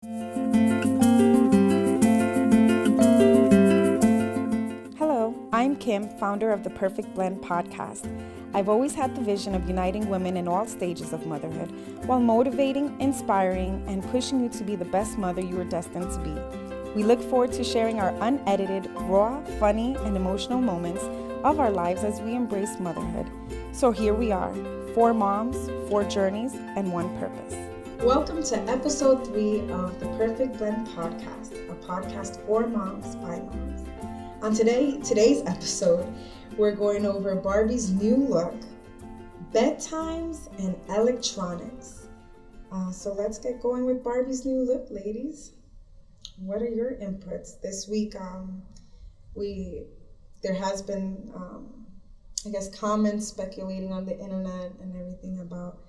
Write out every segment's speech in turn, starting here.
Hello, I'm Kim, founder of the Perfect Blend podcast. I've always had the vision of uniting women in all stages of motherhood while motivating, inspiring, and pushing you to be the best mother you are destined to be. We look forward to sharing our unedited, raw, funny, and emotional moments of our lives as we embrace motherhood. So here we are, 4 moms, 4 journeys, and 1 purpose. Welcome to episode 3 of the Perfect Blend podcast, a podcast for moms by moms. On today's episode, we're going over Barbie's new look, bedtimes, and electronics. So let's get going with Barbie's new look, ladies. What are your inputs this week? There has been, comments speculating on the internet and everything about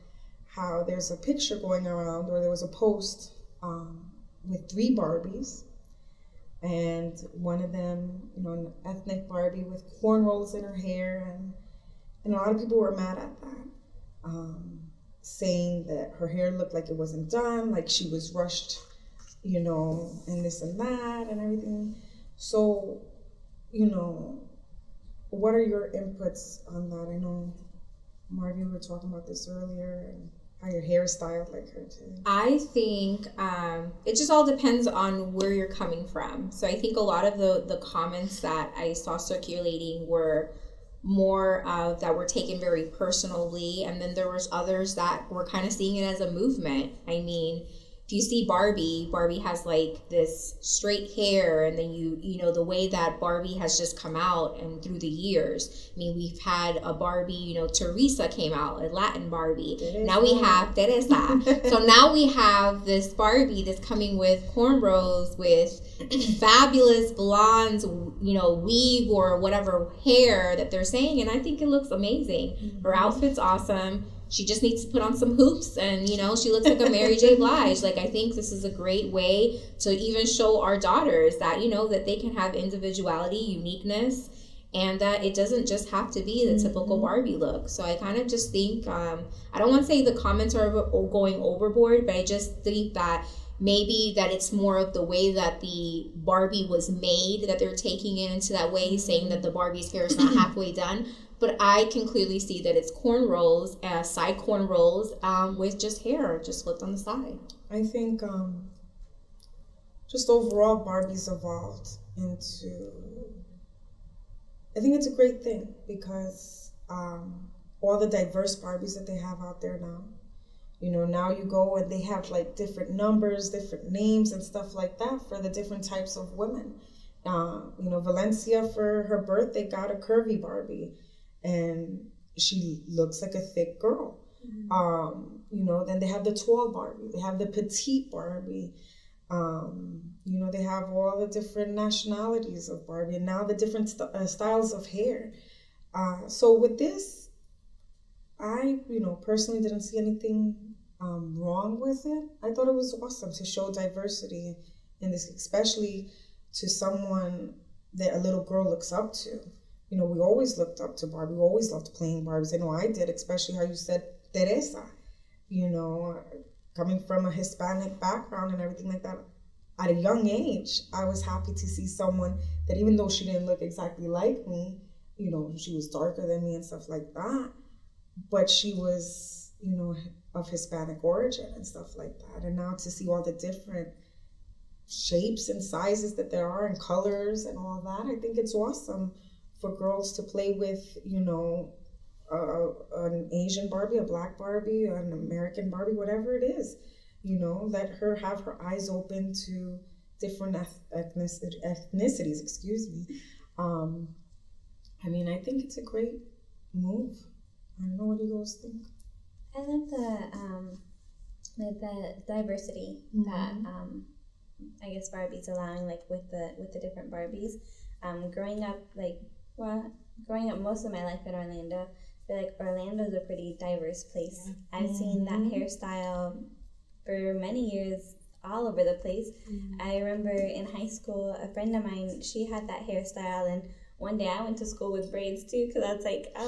how there's a picture going around, or there was a post with 3 Barbies, and one of them, an ethnic Barbie with cornrows in her hair, and a lot of people were mad at that, saying that her hair looked like it wasn't done, like she was rushed, and this and that and everything. So, what are your inputs on that? I know, Marvie, we were talking about this earlier, and how your hair is styled like her too. I think it just all depends on where you're coming from. So I think a lot of the comments that I saw circulating were more of that were taken very personally, and then there was others that were kind of seeing it as a movement. I mean, if you see Barbie has like this straight hair, and then you know the way that Barbie has just come out and through the years. I mean, we've had a Barbie, Teresa came out, a Latin Barbie. Now we have Teresa. So now we have this Barbie that's coming with cornrows, with fabulous blondes, weave or whatever hair that they're saying, and I think it looks amazing. Mm-hmm. Her outfit's awesome. She just needs to put on some hoops, and, she looks like a Mary J. Blige. Like, I think this is a great way to even show our daughters that, that they can have individuality, uniqueness, and that it doesn't just have to be the typical Barbie look. So I kind of just think, I don't want to say the comments are going overboard, but I just think that maybe that it's more of the way that the Barbie was made, that they're taking it into that way, saying that the Barbie's hair is not halfway done. But I can clearly see that it's cornrows, side cornrows, with just hair just flipped on the side. I think just overall Barbie's evolved into, I think it's a great thing, because all the diverse Barbies that they have out there now, now you go and they have like different numbers, different names and stuff like that for the different types of women. Valencia for her birthday got a curvy Barbie, and she looks like a thick girl. Mm-hmm. Then they have the tall Barbie, they have the petite Barbie, they have all the different nationalities of Barbie, and now the different styles of hair. So with this, I, personally didn't see anything wrong with it. I thought it was awesome to show diversity in this, especially to someone that a little girl looks up to. We always looked up to Barbie. We always loved playing Barbies. I know I did, especially how you said Teresa. Coming from a Hispanic background and everything like that. At a young age, I was happy to see someone that, even though she didn't look exactly like me, she was darker than me and stuff like that, but she was, of Hispanic origin and stuff like that. And now to see all the different shapes and sizes that there are, and colors and all that, I think it's awesome for girls to play with, an Asian Barbie, a black Barbie, an American Barbie, whatever it is. Let her have her eyes open to different ethnicities, excuse me. I think it's a great move. I don't know, what do you guys think? I love the diversity that I guess Barbie's allowing, like with the different Barbies. Growing up, most of my life in Orlando, I feel like Orlando's a pretty diverse place. Yeah. I've seen that hairstyle for many years all over the place. Mm-hmm. I remember in high school, a friend of mine, she had that hairstyle, and one day I went to school with braids too, because I was like, I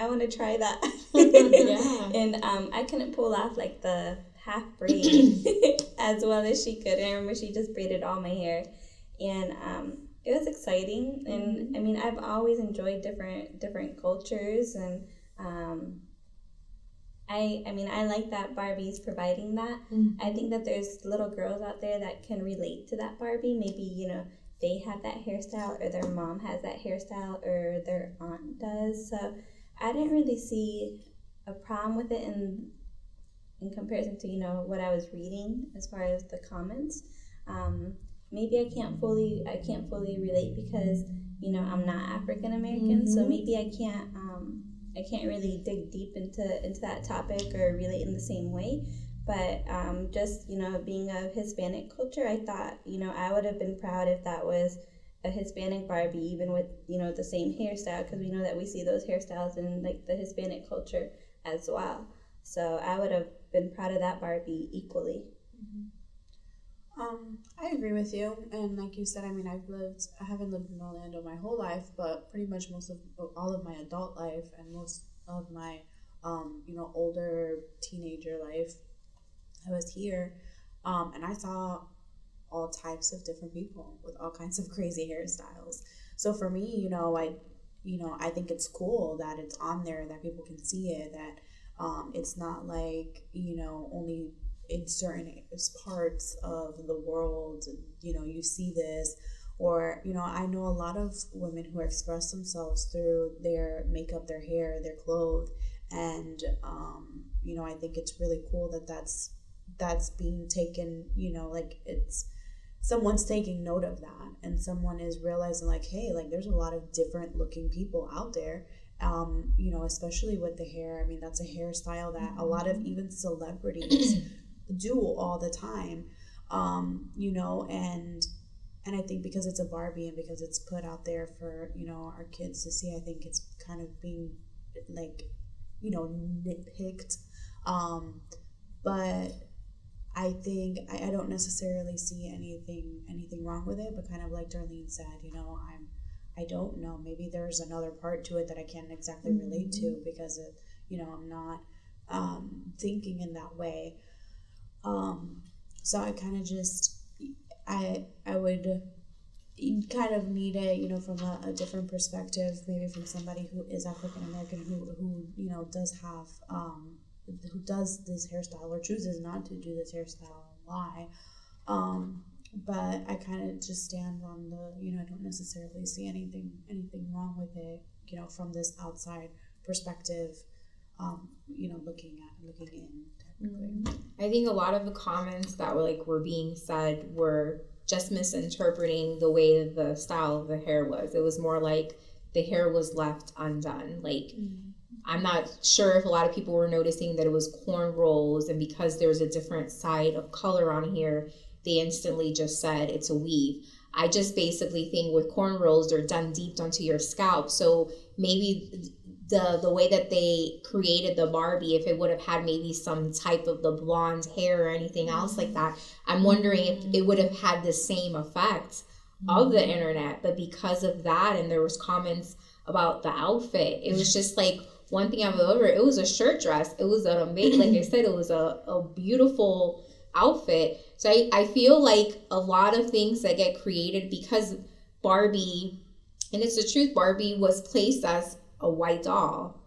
want to try that. Yeah. And I couldn't pull off like the half braid as well as she could. And I remember she just braided all my hair, and it was exciting. And I mean, I've always enjoyed different cultures, and I mean, I like that Barbie's providing that. I think that there's little girls out there that can relate to that Barbie. Maybe, you know, they have that hairstyle, or their mom has that hairstyle, or their aunt does. So I didn't really see a problem with it in comparison to, you know, what I was reading as far as the comments. Maybe I can't fully relate because, you know, I'm not African American, so maybe I can't really dig deep into that topic or relate in the same way. But just, you know, being of Hispanic culture, I thought, you know, I would have been proud if that was a Hispanic Barbie, even with, you know, the same hairstyle, because we know that we see those hairstyles in, like, the Hispanic culture as well. So I would have been proud of that Barbie equally. I agree with you, and like you said, I mean, I haven't lived in Orlando my whole life, but pretty much all of my adult life and most of my, you know, older teenager life, I was here, and I saw all types of different people with all kinds of crazy hairstyles. So for me, you know, I think it's cool that it's on there, that people can see it, that it's not like, you know, only in certain parts of the world, you know, you see this. Or, you know, I know a lot of women who express themselves through their makeup, their hair, their clothes, and you know, I think it's really cool that that's being taken, you know, like someone's taking note of that, and someone is realizing, like, hey, like, there's a lot of different looking people out there, you know, especially with the hair. I mean, that's a hairstyle that a lot of even celebrities do all the time, you know, and I think because it's a Barbie and because it's put out there for, you know, our kids to see, I think it's kind of being, like, you know, nitpicked, but I think I don't necessarily see anything wrong with it, but kind of like Darlene said, you know, I don't know, maybe there's another part to it that I can't exactly relate to because of, you know, I'm not thinking in that way. So I kind of just, I would kind of need it, you know, from a different perspective, maybe from somebody who is African American, who you know, does have, who does this hairstyle or chooses not to do this hairstyle, and why. But I kind of just stand on the, you know, I don't necessarily see anything wrong with it, you know, from this outside perspective, you know, looking in. I think a lot of the comments that were being said were just misinterpreting the way the style of the hair was. It was more like the hair was left undone. Like, I'm not sure if a lot of people were noticing that it was cornrows, and because there's a different side of color on here, they instantly just said it's a weave. I just basically think with cornrows, they're done deep onto your scalp. So maybe the way that they created the Barbie, if it would have had maybe some type of the blonde hair or anything else like that, I'm wondering if it would have had the same effect of the internet. But because of that, and there was comments about the outfit, it was just like, one thing I've ever, it was a shirt dress. It was an amazing, like I said, it was a beautiful outfit. So I feel like a lot of things that get created because Barbie, and it's the truth, Barbie was placed as a white doll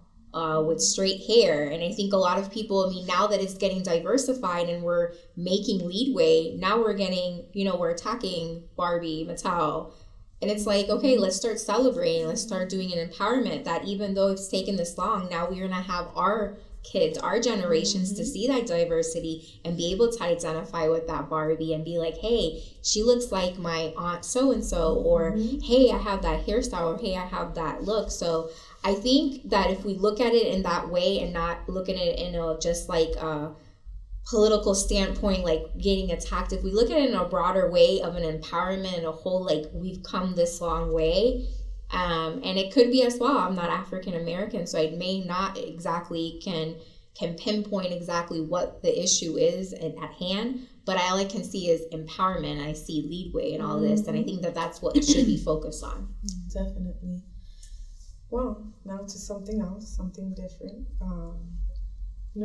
with straight hair. And I think a lot of people, I mean, now that it's getting diversified and we're making leadway, now we're getting, you know, we're attacking Barbie, Mattel. And it's like, okay, let's start celebrating. Let's start doing an empowerment that even though it's taken this long, now we're going to have our kids, our generations to see that diversity and be able to identify with that Barbie and be like, hey, she looks like my aunt so-and-so, or hey, I have that hairstyle, or hey, I have that look. So I think that if we look at it in that way and not look at it in a just like a political standpoint, like getting attacked, if we look at it in a broader way of an empowerment and a whole, like, we've come this long way, and it could be as well, I'm not African American, so I may not exactly can pinpoint exactly what the issue is at hand, but all I can see is empowerment. I see leadway and all this, and I think that that's what it should be focused on. Definitely. Well, now to something else, something different.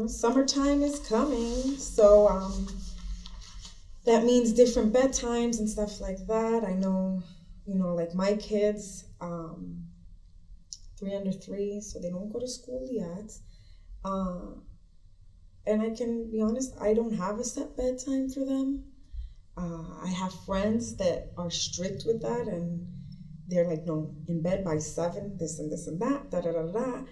summertime is coming, so that means different bedtimes and stuff like that. I know, like my kids, 3 under 3, so they don't go to school yet. And I can be honest, I don't have a set bedtime for them. I have friends that are strict with that, and they're like, no, in bed by 7, this and this and that, da-da-da-da.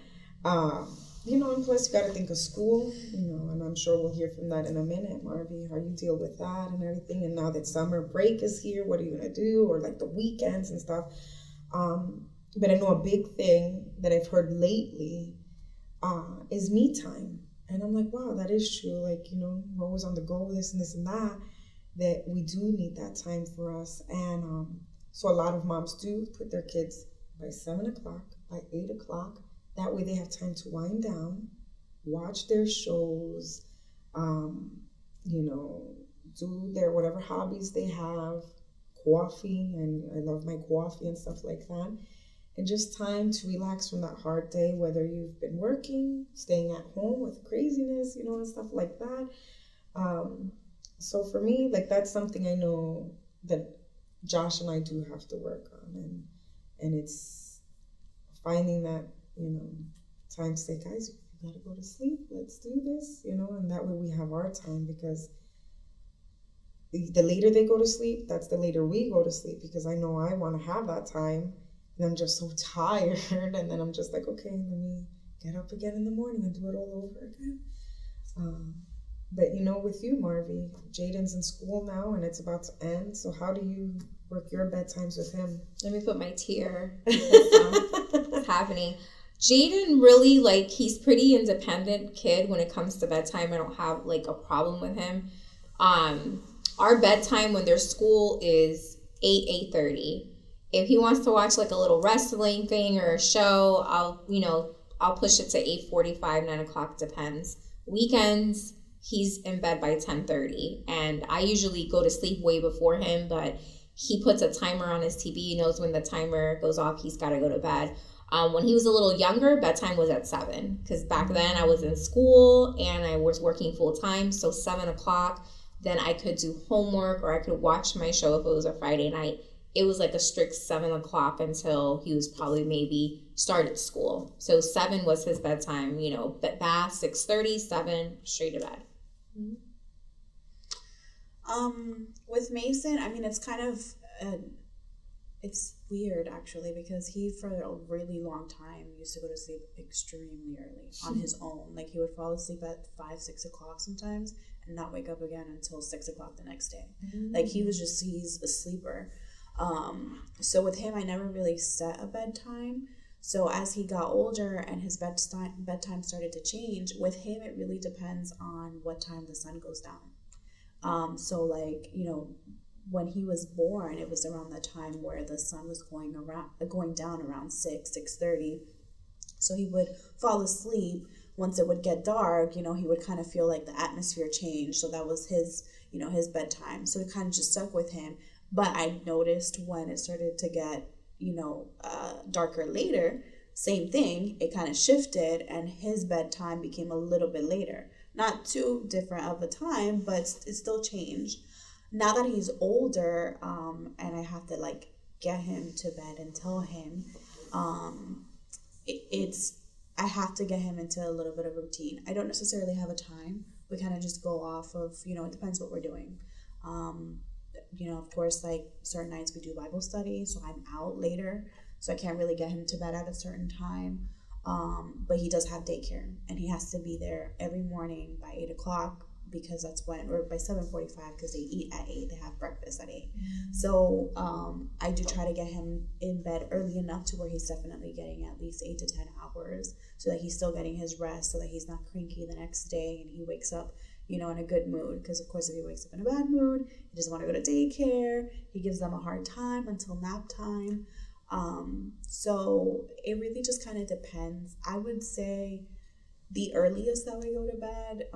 And plus you got to think of school, and I'm sure we'll hear from that in a minute, Marvy, how you deal with that and everything. And now that summer break is here, what are you going to do? Or like the weekends and stuff. But I know a big thing that I've heard lately is me time. And I'm like, wow, that is true. Like, we're always on the go, this and this and that we do need that time for us. And so a lot of moms do put their kids by 7 o'clock, by 8 o'clock. That way they have time to wind down, watch their shows, do their whatever hobbies they have, coffee, and I love my coffee and stuff like that. And just time to relax from that hard day, whether you've been working, staying at home with craziness, and stuff like that. So for me, like, that's something I know that Josh and I do have to work on. And it's finding that, time to say, guys, you gotta go to sleep. Let's do this, and that way we have our time, because the later they go to sleep, that's the later we go to sleep, because I know I want to have that time. And I'm just so tired, and then I'm just like, okay, let me get up again in the morning and do it all over again. But with you, Marvy, Jaden's in school now, and it's about to end. So how do you work your bedtimes with him? Let me put my tear. It's happening. Jaden really, he's pretty independent kid when it comes to bedtime. I don't have a problem with him. Our bedtime when there's school is 8:30. If he wants to watch a little wrestling thing or a show, I'll push it to 8:45, 9 o'clock, depends. Weekends, he's in bed by 10:30, and I usually go to sleep way before him, but he puts a timer on his TV. He knows when the timer goes off, he's got to go to bed. When he was a little younger, bedtime was at 7, because back then I was in school and I was working full time, so 7 o'clock, then I could do homework or I could watch my show if it was a Friday night. It was a strict 7 o'clock until he was probably maybe started school. So 7 was his bedtime, bath, 6:30, 7, straight to bed. With Mason, it's kind of, it's weird actually, because he for a really long time used to go to sleep extremely early on his own. He would fall asleep at 5, 6 o'clock sometimes and not wake up again until 6 o'clock the next day. He's a sleeper. So with him, I never really set a bedtime. So as he got older and his bedtime started to change, with him, it really depends on what time the sun goes down. When he was born, it was around the time where the sun was going down around 6:30. So he would fall asleep. Once it would get dark, he would kind of feel like the atmosphere changed. So that was his, his bedtime. So it kind of just stuck with him. But I noticed when it started to get, darker later, same thing, it kind of shifted and his bedtime became a little bit later. Not too different of a time, but it still changed. Now that he's older, and I have to get him to bed and tell him, I have to get him into a little bit of a routine. I don't necessarily have a time. We kind of just go off of, it depends what we're doing. Of course, certain nights we do Bible study, so I'm out later, so I can't really get him to bed at a certain time. But he does have daycare, and he has to be there every morning by 8 o'clock, because that's when, or by 7:45, because they eat at 8, they have breakfast at 8. So I do try to get him in bed early enough to where he's definitely getting at least 8 to 10 hours, so that he's still getting his rest, so that he's not cranky the next day and he wakes up in a good mood. Because of course, if he wakes up in a bad mood, he doesn't want to go to daycare, he gives them a hard time until nap time. So it really just kind of depends. I would say the earliest that we go to bed,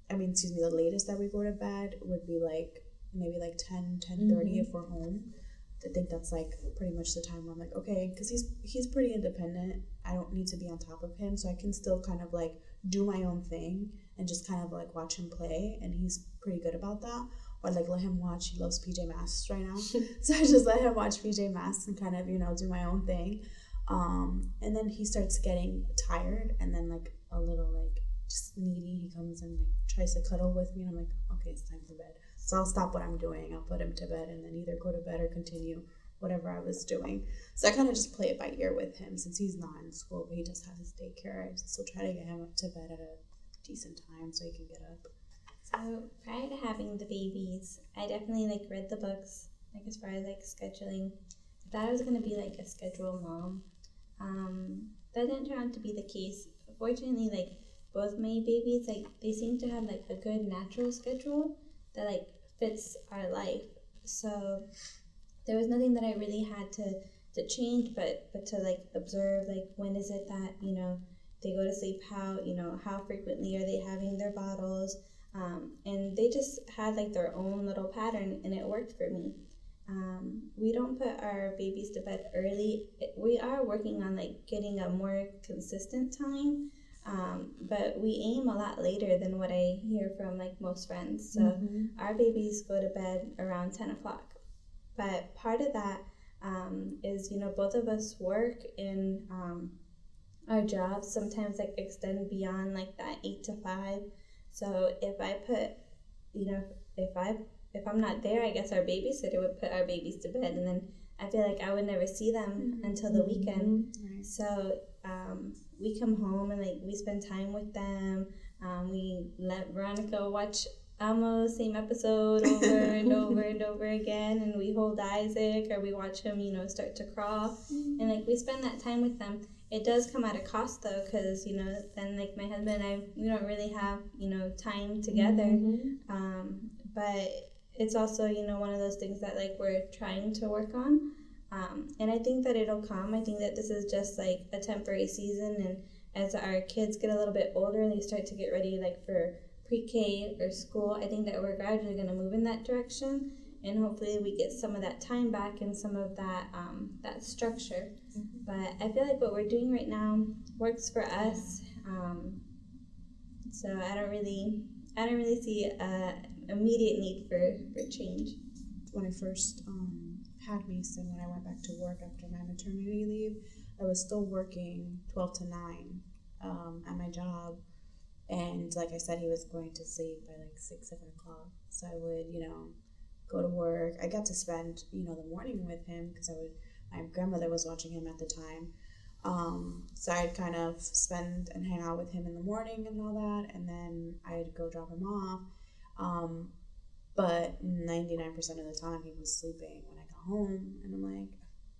the latest that we go to bed would be maybe 10:30 if we're home. I think that's like pretty much the time where I'm like, okay, because he's pretty independent. I don't need to be on top of him, so I can still kind of like do my own thing and just kind of like watch him play, and he's pretty good about that. Or like let him watch. He loves PJ Masks right now, so I just let him watch PJ Masks and kind of do my own thing. And then he starts getting tired, and then like a little like just needy. He comes and like tries to cuddle with me, and I'm like, okay, it's time for bed. So I'll stop what I'm doing. I'll put him to bed, and then either go to bed or continue whatever I was doing. So I kind of just play it by ear with him since he's not in school, but he does have his daycare. I still try to get him up to bed at a decent time so he can get up. So prior to having the babies, I definitely like read the books, like as far as like scheduling. I thought I was gonna be like a schedule mom. That didn't turn out to be the case. Fortunately, like both my babies, like they seem to have like a good natural schedule that like fits our life. So there was nothing that I really had to change, but to like observe like when is it that they go to sleep, how frequently are they having their bottles, and they just had like their own little pattern, and it worked for me. We don't put our babies to bed early. We are working on like getting a more consistent time, but we aim a lot later than what I hear from like most friends. So our babies go to bed around 10 o'clock. But part of that is, both of us work in our jobs sometimes like extend beyond like that 8 to 5. So if I put, if I'm not there, I guess our babysitter would put our babies to bed, and then I feel like I would never see them until the weekend. Right. So we come home and like we spend time with them. We let Veronica watch almost same episode over and over and over again, and we hold Isaac, or we watch him start to crawl, and like we spend that time with them. It does come at a cost though, because then like my husband and I, we don't really have time together, but it's also one of those things that like we're trying to work on, and I think that it'll come. I think that this is just like a temporary season, and as our kids get a little bit older and they start to get ready like for pre-K or school, I think that we're gradually going to move in that direction, and hopefully we get some of that time back and some of that that structure. But I feel like what we're doing right now works for us, so I don't really see immediate need for change. When I first had Mason, when I went back to work after my maternity leave, I was still working 12 to 9 at my job. And like I said, he was going to sleep by like 6, 7 o'clock. So I would, go to work. I got to spend, the morning with him because my grandmother was watching him at the time. So I'd kind of spend and hang out with him in the morning and all that. And then I'd go drop him off. But 99% of the time he was sleeping when I got home. And I'm like,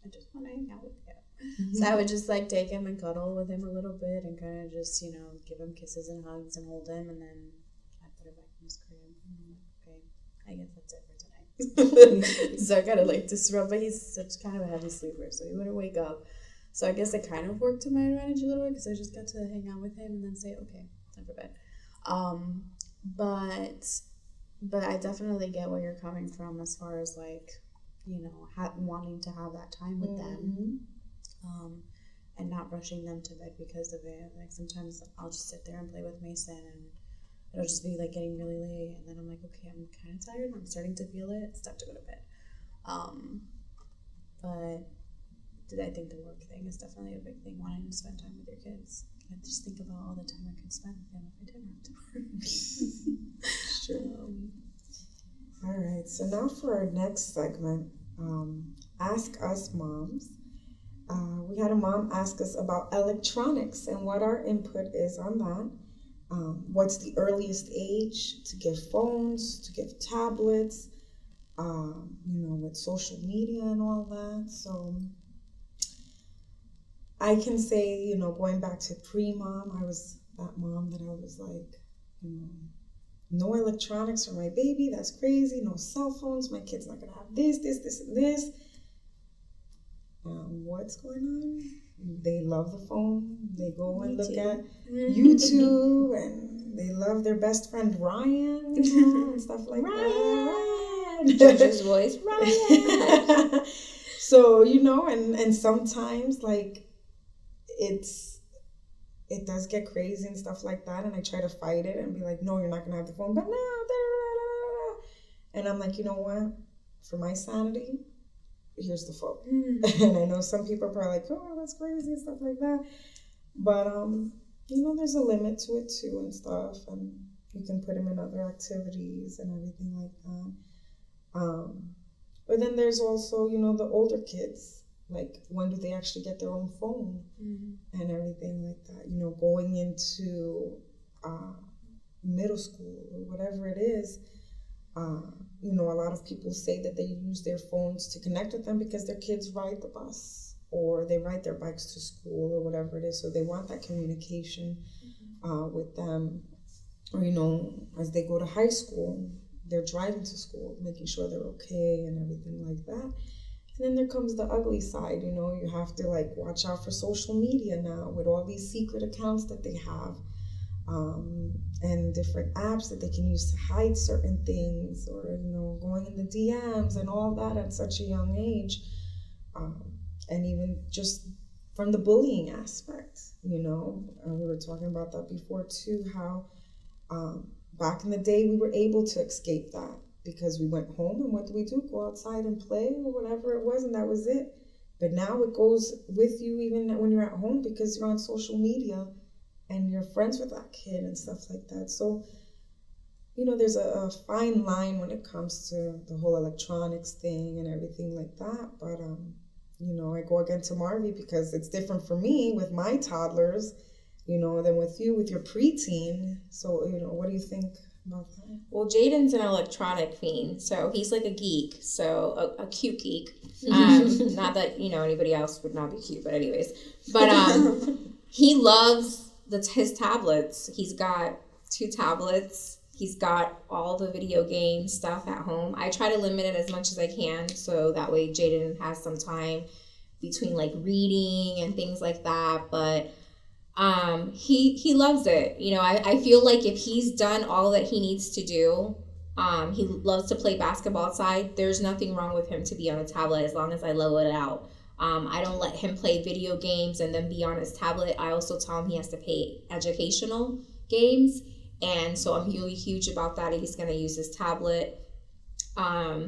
I just want to hang out with you. So I would just like take him and cuddle with him a little bit and kind of just, give him kisses and hugs and hold him, and then I put him back in his crib. And I'm like, okay, I guess that's it for tonight. So I kind of like disrupt, but he's such kind of a heavy sleeper, so he wouldn't wake up. So I guess it kind of worked to my advantage a little bit because I just got to hang out with him and then say, okay, time for bed. But I definitely get where you're coming from as far as like, wanting to have that time with them. And not rushing them to bed because of it. Like sometimes I'll just sit there and play with Mason, and it'll just be like getting really late, and then I'm like, okay, I'm kind of tired, I'm starting to feel it, it's time to go to bed. But I think the work thing is definitely a big thing, wanting to spend time with your kids. I just think about all the time I could spend with them if I didn't have to work. Sure. All right, so now for our next segment, Ask Us Moms. We had a mom ask us about electronics and what our input is on that. What's the earliest age to give phones, to give tablets, with social media and all that. So I can say, going back to pre-mom, I was that mom that I was like, no electronics for my baby, that's crazy, no cell phones, my kid's not gonna have this, and this. What's going on? They love the phone. They go and look at YouTube, and they love their best friend Ryan and stuff like that. Ryan, George's voice, Ryan. So, and sometimes like it does get crazy and stuff like that, and I try to fight it and be like, no, you're not gonna have the phone, but no, da, da, da, da, da. And I'm like, you know what? For my sanity, here's the phone. And I know some people are probably like, oh, that's crazy and stuff like that. But there's a limit to it too and stuff, and you can put him in other activities and everything like that. But then there's also, the older kids. Like, when do they actually get their own phone and everything like that? Going into middle school or whatever it is. A lot of people say that they use their phones to connect with them because their kids ride the bus or they ride their bikes to school or whatever it is. So they want that communication with them. Or, as they go to high school, they're driving to school, making sure they're okay and everything like that. And then there comes the ugly side, you have to like watch out for social media now with all these secret accounts that they have and different apps that they can use to hide certain things or, going in the DMs and all that at such a young age. And even just from the bullying aspect, we were talking about that before too, how back in the day we were able to escape that. Because we went home and what do? Go outside and play or whatever it was, and that was it. But now it goes with you even when you're at home because you're on social media and you're friends with that kid and stuff like that. So, there's a fine line when it comes to the whole electronics thing and everything like that. But, I go again to Marvy because it's different for me with my toddlers, than with you, with your preteen. So, what do you think? Well, Jaden's an electronic fiend, so he's like a geek, so a cute geek. Not that anybody else would not be cute, but anyways. But he loves his tablets. He's got 2 tablets. He's got all the video game stuff at home. I try to limit it as much as I can, so that way Jaden has some time between like reading and things like that. But he loves it. I feel like if he's done all that he needs to do, he loves to play basketball outside. There's nothing wrong with him to be on a tablet as long as I load it out. I don't let him play video games and then be on his tablet. I also tell him he has to play educational games. And so I'm really huge about that. He's going to use his tablet.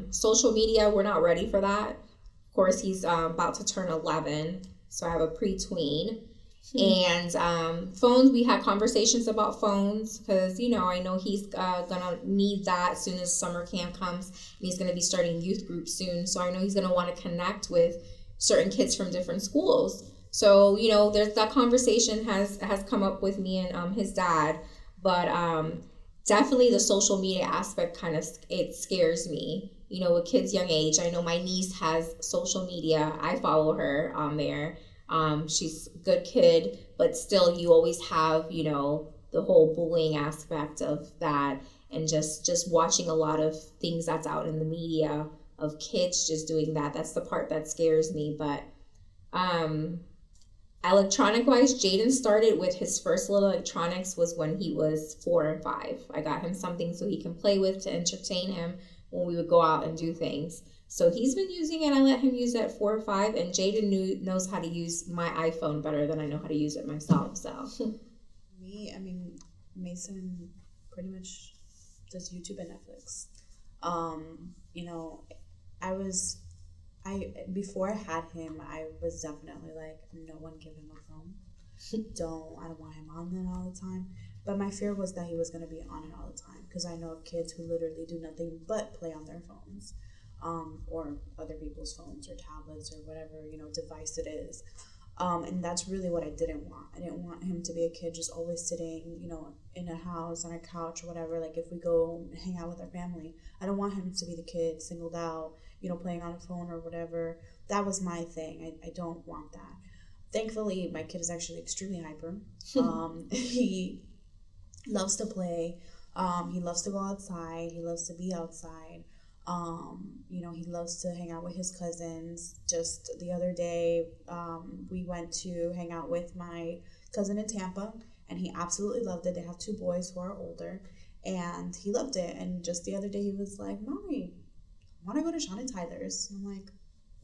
Social media, we're not ready for that. Of course, he's about to turn 11. So I have a pre-tween. And phones, we had conversations about phones because, I know he's going to need that as soon as summer camp comes. And he's going to be starting youth group soon. So I know he's going to want to connect with certain kids from different schools. So, there's that conversation has come up with me and his dad. But definitely the social media aspect it scares me. With kids' young age, I know my niece has social media. I follow her on there. She's a good kid, but still you always have, the whole bullying aspect of that and just watching a lot of things that's out in the media of kids just doing that. That's the part that scares me. But electronic wise, Jaden started with his first little electronics was when he was 4 and 5. I got him something so he can play with to entertain him when we would go out and do things. So he's been using it. I let him use it at 4 or 5, and Jaden knows how to use my iPhone better than I know how to use it myself. So Mason pretty much does YouTube and Netflix. Before I had him, I was definitely like, no one give him a phone. I don't want him on there all the time. But my fear was that he was going to be on it all the time because I know of kids who literally do nothing but play on their phones. Or other people's phones or tablets or whatever, device it is. And that's really what I didn't want. I didn't want him to be a kid just always sitting, in a house, on a couch or whatever. Like if we go hang out with our family, I don't want him to be the kid singled out, playing on a phone or whatever. That was my thing. I don't want that. Thankfully, my kid is actually extremely hyper. He loves to play. He loves to go outside. He loves to be outside. He loves to hang out with his cousins. Just the other day, we went to hang out with my cousin in Tampa, and he absolutely loved it. They have 2 boys who are older, and he loved it. And just the other day, he was like, "Mommy, I want to go to Sean and Tyler's." I'm like,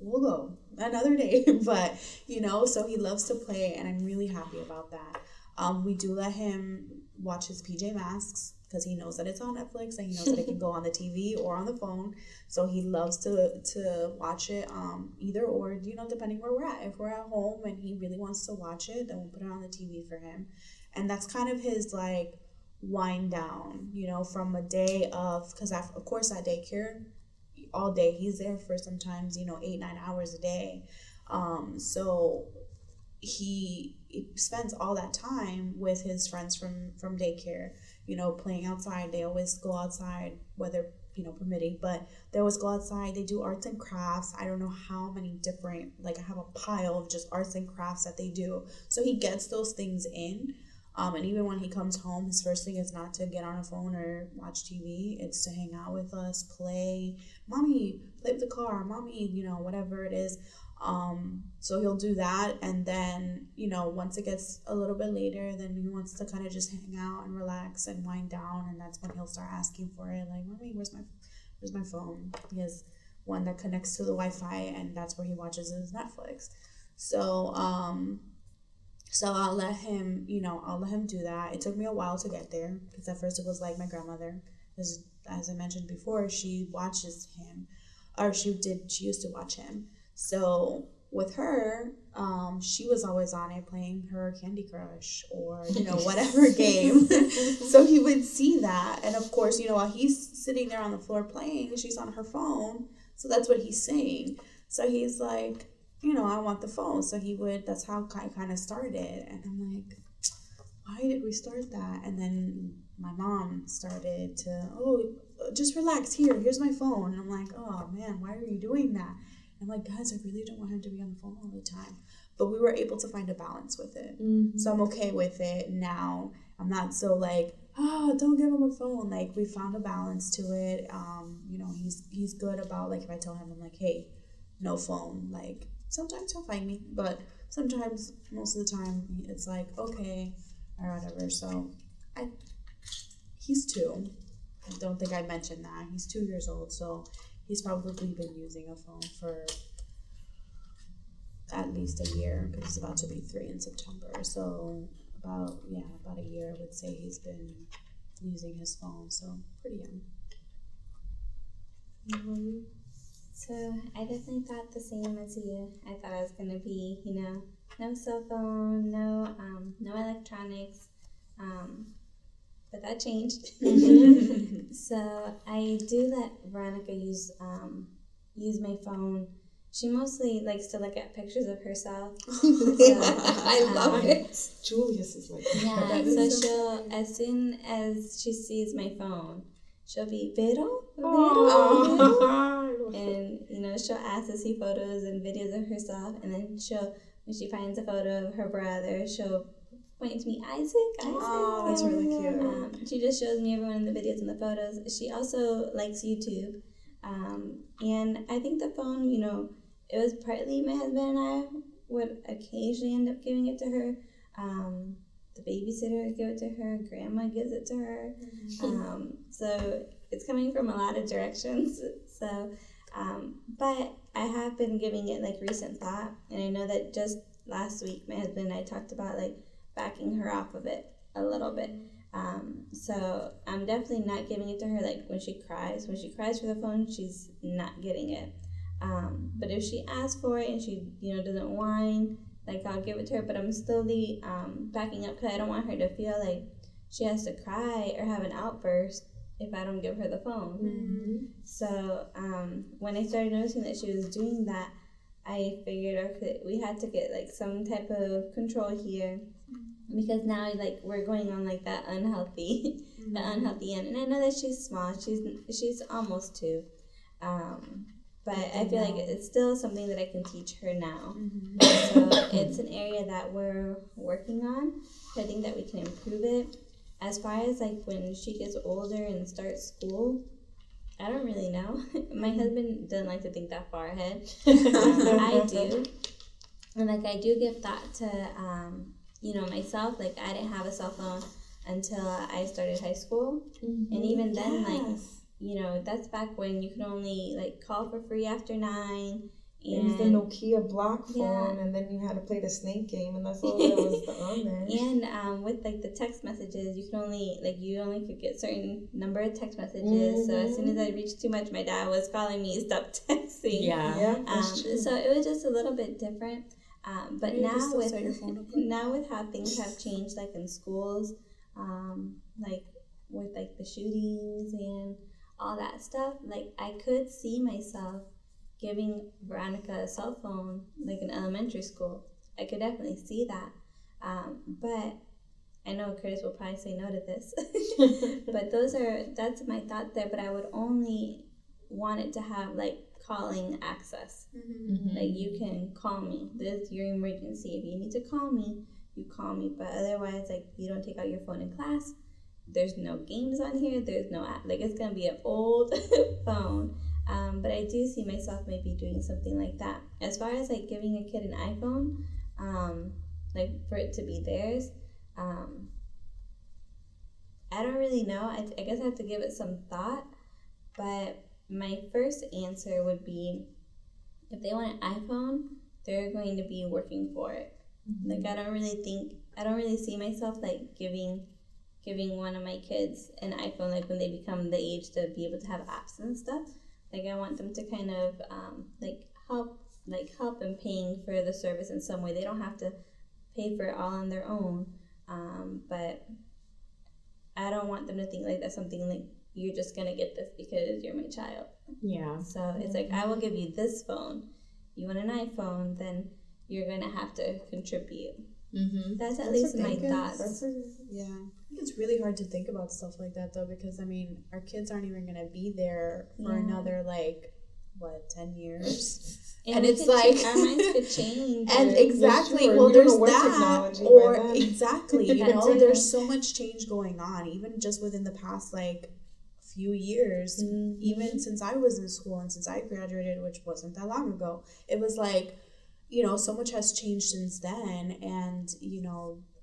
we'll go another day. But, so he loves to play, and I'm really happy about that. We do let him watch his PJ Masks because he knows that it's on Netflix, and he knows that it can go on the TV or on the phone. So he loves to watch it either or, depending where we're at. If we're at home and he really wants to watch it, then we'll put it on the TV for him. And that's kind of his, like, wind down, from a day of, because of course at daycare, all day he's there for sometimes 8-9 hours a day. So he spends all that time with his friends from daycare, playing outside. They always go outside, weather permitting, but they always go outside. They do arts and crafts. I don't know how many different, like, I have a pile of just arts and crafts that they do. So he gets those things in. And even when he comes home, his first thing is not to get on a phone or watch TV. It's to hang out with us, play. Mommy, play with the car. Mommy, whatever it is. So he'll do that. And then, once it gets a little bit later, then he wants to kind of just hang out and relax and wind down. And that's when he'll start asking for it. Like, Mommy, where's my phone? He has one that connects to the Wi-Fi, and that's where he watches his Netflix. So I'll let him do that. It took me a while to get there because at first it was like my grandmother, because as I mentioned before, she watches him, or she used to watch him. So with her, she was always on it playing her Candy Crush or, whatever game. So he would see that. And of course, while he's sitting there on the floor playing, she's on her phone. So that's what he's saying. So he's like, I want the phone. So that's how I kind of started. And I'm like, why did we start that? And then my mom started to, just relax. Here's my phone. And I'm like, oh man, why are you doing that? And I'm like, guys, I really don't want him to be on the phone all the time. But we were able to find a balance with it. Mm-hmm. So I'm okay with it now. I'm not so like, don't give him a phone. Like, we found a balance to it. He's good about, like, if I tell him, I'm like, hey, no phone. Like, sometimes he'll find me, but sometimes, most of the time, it's like, okay, or whatever. So, he's 2. I don't think I mentioned that. He's 2 years old, so he's probably been using a phone for at least a year, because he's about to be 3 in September. So, about a year, I would say he's been using his phone, so pretty young. Mm-hmm. So I definitely thought the same as you. I thought I was gonna be, no cell phone, no electronics, but that changed. So I do let Veronica use my phone. She mostly likes to look at pictures of herself. I love it. Julius is like, yeah. So she'll, as soon as she sees my phone, she'll be Vero. And she'll ask to see photos and videos of herself, and then when she finds a photo of her brother, she'll point to me, Isaac. Oh, that's really cute. She just shows me everyone in the videos and the photos. She also likes YouTube, and I think the phone, it was partly my husband and I would occasionally end up giving it to her. The babysitter would give it to her. Grandma gives it to her. So it's coming from a lot of directions. So, but I have been giving it like recent thought, and I know that just last week my husband and I talked about like backing her off of it a little bit. So I'm definitely not giving it to her like when she cries. When she cries for the phone, she's not getting it. But if she asks for it and she doesn't whine, like I'll give it to her. But I'm slowly backing up because I don't want her to feel like she has to cry or have an outburst if I don't give her the phone. Mm-hmm. So when I started noticing that she was doing that, I figured okay, we had to get like some type of control here, because now like we're going on like that unhealthy, the unhealthy end. And I know that she's small; she's almost 2, but I feel like it's still something that I can teach her now. So it's an area that we're working on. I think that we can improve it. As far as like when she gets older and starts school, I don't really know. My husband doesn't like to think that far ahead. I do. And like I do give thought to, myself. Like I didn't have a cell phone until I started high school. Mm-hmm. And even then, like, that's back when you could only like call for free after 9. It was the Nokia block phone, and then you had to play the snake game, and that's all that was on there. And with like the text messages, you only could get certain number of text messages. So as soon as I reached too much, my dad was calling me, stop texting. Yeah. So it was just a little bit different. But now with how things have changed, like in schools, like with like the shootings and all that stuff, like I could see myself giving Veronica a cell phone like in elementary school. I could definitely see that. But I know Curtis will probably say no to this. But that's my thought there. But I would only want it to have like calling access. Like you can call me. This is your emergency. If you need to call me, you call me. But otherwise, like you don't take out your phone in class. There's no games on here. There's no app. Like it's gonna be an old phone. But I do see myself maybe doing something like that. As far as like giving a kid an iPhone, like for it to be theirs, I don't really know. I guess I have to give it some thought. But my first answer would be, if they want an iPhone, they're going to be working for it. Like I don't really see myself like giving one of my kids an iPhone like when they become the age to be able to have apps and stuff. Like I want them to kind of help in paying for the service in some way. They don't have to pay for it all on their own. But I don't want them to think like that's something like you're just gonna get this because you're my child. Yeah. So it's like I will give you this phone. You want an iPhone, then you're gonna have to contribute. That's at least my thoughts. Yeah, I think it's really hard to think about stuff like that though, because I mean, our kids aren't even gonna be there for another 10 years, and it's like our minds could change. And exactly, sure. well, We there's don't know that, technology or by then. exactly, there's so much change going on, even just within the past few years, even since I was in school and since I graduated, which wasn't that long ago. It was so much has changed since then, and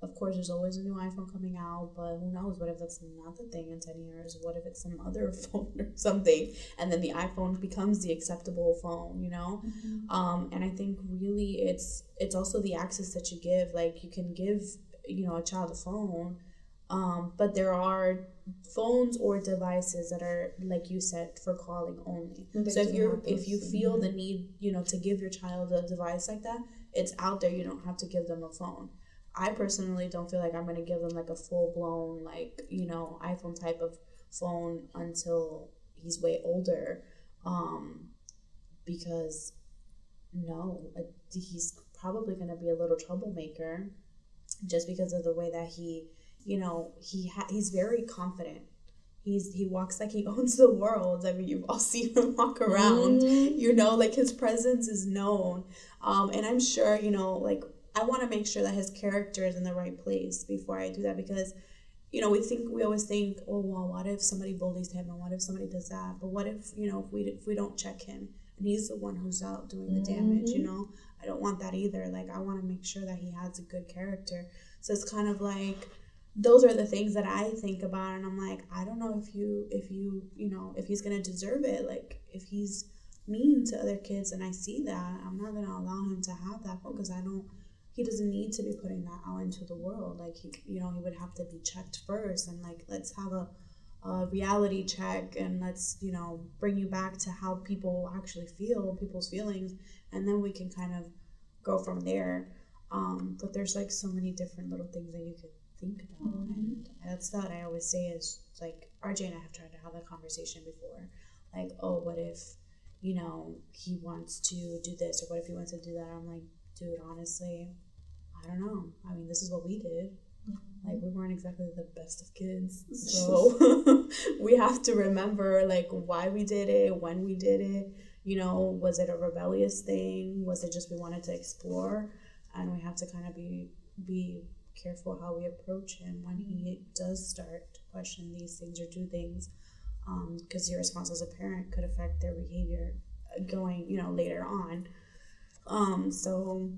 of course there's always a new iPhone coming out, but who knows, what if that's not the thing in 10 years? What if it's some other phone or something, and then the iPhone becomes the acceptable phone, and I think really it's also the access that you give. Like you can give a child a phone, but there are phones or devices that are, like you said, for calling only. So if you feel the need, to give your child a device like that, it's out there. You don't have to give them a phone. I personally don't feel like I'm gonna give them a full blown iPhone type of phone until he's way older, because he's probably gonna be a little troublemaker, just because of the way that he's very confident. He walks like he owns the world. I mean, you've all seen him walk around. His presence is known. And I'm sure, I want to make sure that his character is in the right place before I do that, because, we always think, oh, well, what if somebody bullies him, and what if somebody does that? But what if, if we don't check him and he's the one who's out doing the damage, I don't want that either. I want to make sure that he has a good character. So it's kind of those are the things that I think about, and I'm I don't know if he's gonna deserve it. If he's mean to other kids, and I see that, I'm not gonna allow him to have that phone, because he doesn't need to be putting that out into the world. He would have to be checked first, and let's have a reality check, and let's bring you back to how people actually feel, people's feelings, and then we can kind of go from there. But there's so many different little things that you could think about, and that's what I always say is RJ and I have tried to have that conversation before, what if he wants to do this, or what if he wants to do that? I'm dude, honestly, I don't know. I mean, this is what we did. We weren't exactly the best of kids, so we have to remember why we did it, when we did it. Was it a rebellious thing? Was it just we wanted to explore? And we have to kind of be careful how we approach him when he does start to question these things or do things, because your response as a parent could affect their behavior going later on. So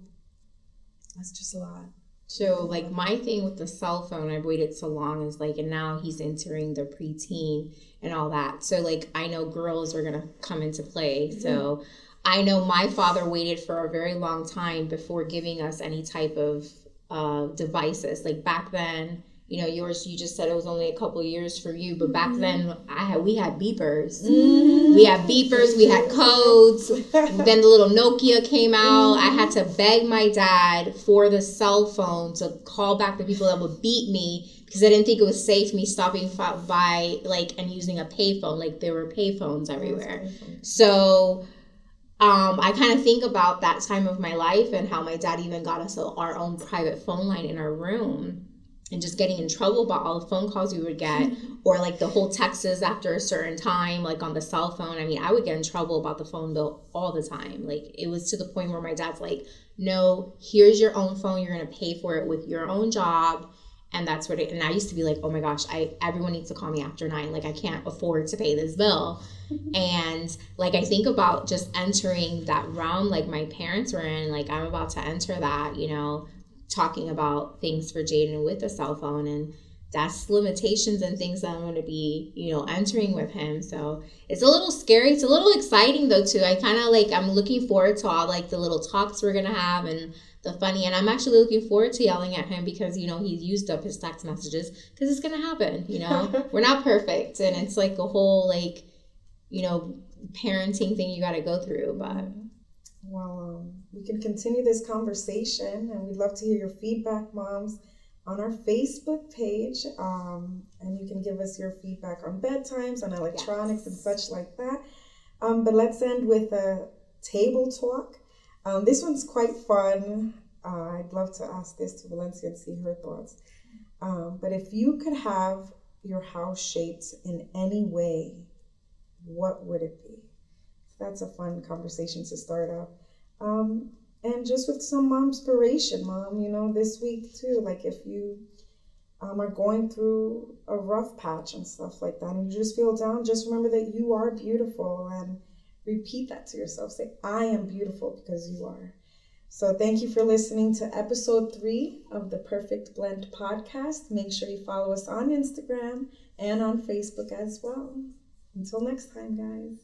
that's just a lot. So, like, my thing with the cell phone, I've waited so long is, like, and now he's entering the preteen and all that. So, like, I know girls are going to come into play. So, I know my father waited for a very long time before giving us any type of devices. Like, back then, you know, you just said it was only a couple of years for you, but back then we had beepers. We had beepers, we had codes. Then the little Nokia came out. I had to beg my dad for the cell phone to call back the people that would beat me because I didn't think it was safe me stopping by like and using a payphone. Like there were payphones everywhere. So I kind of think about that time of my life and how my dad even got us our own private phone line in our room. And just getting in trouble about all the phone calls we would get, or like the whole texts after a certain time, like on the cell phone. I mean, I would get in trouble about the phone bill all the time. Like it was to the point where my dad's like, no, here's your own phone. You're going to pay for it with your own job. And that's what and I used to be like, oh my gosh, everyone needs to call me after 9. Like I can't afford to pay this bill. And like, I think about just entering that realm like my parents were in, like I'm about to enter that, you know, talking about things for Jaden with the cell phone, and that's limitations and things that I'm going to be, you know, entering with him. So it's a little scary. It's a little exciting though too. I kind of like, I'm looking forward to all like the little talks we're going to have and the funny, and I'm actually looking forward to yelling at him because, you know, he's used up his text messages because it's going to happen, you know, we're not perfect. And it's like a whole like, you know, parenting thing you got to go through, but well, we can continue this conversation, and we'd love to hear your feedback, moms, on our Facebook page. And you can give us your feedback on bedtimes, on electronics, and such like that. But let's end with a table talk. This one's quite fun. I'd love to ask this to Valencia and see her thoughts. But if you could have your house shaped in any way, what would it be? That's a fun conversation to start out. And just with some mom inspiration, Mom, you know, this week too, like if you are going through a rough patch and stuff like that, and you just feel down, just remember that you are beautiful, and repeat that to yourself. Say, I am beautiful because you are. So thank you for listening to episode 3 of the Perfect Blend podcast. Make sure you follow us on Instagram and on Facebook as well. Until next time, guys.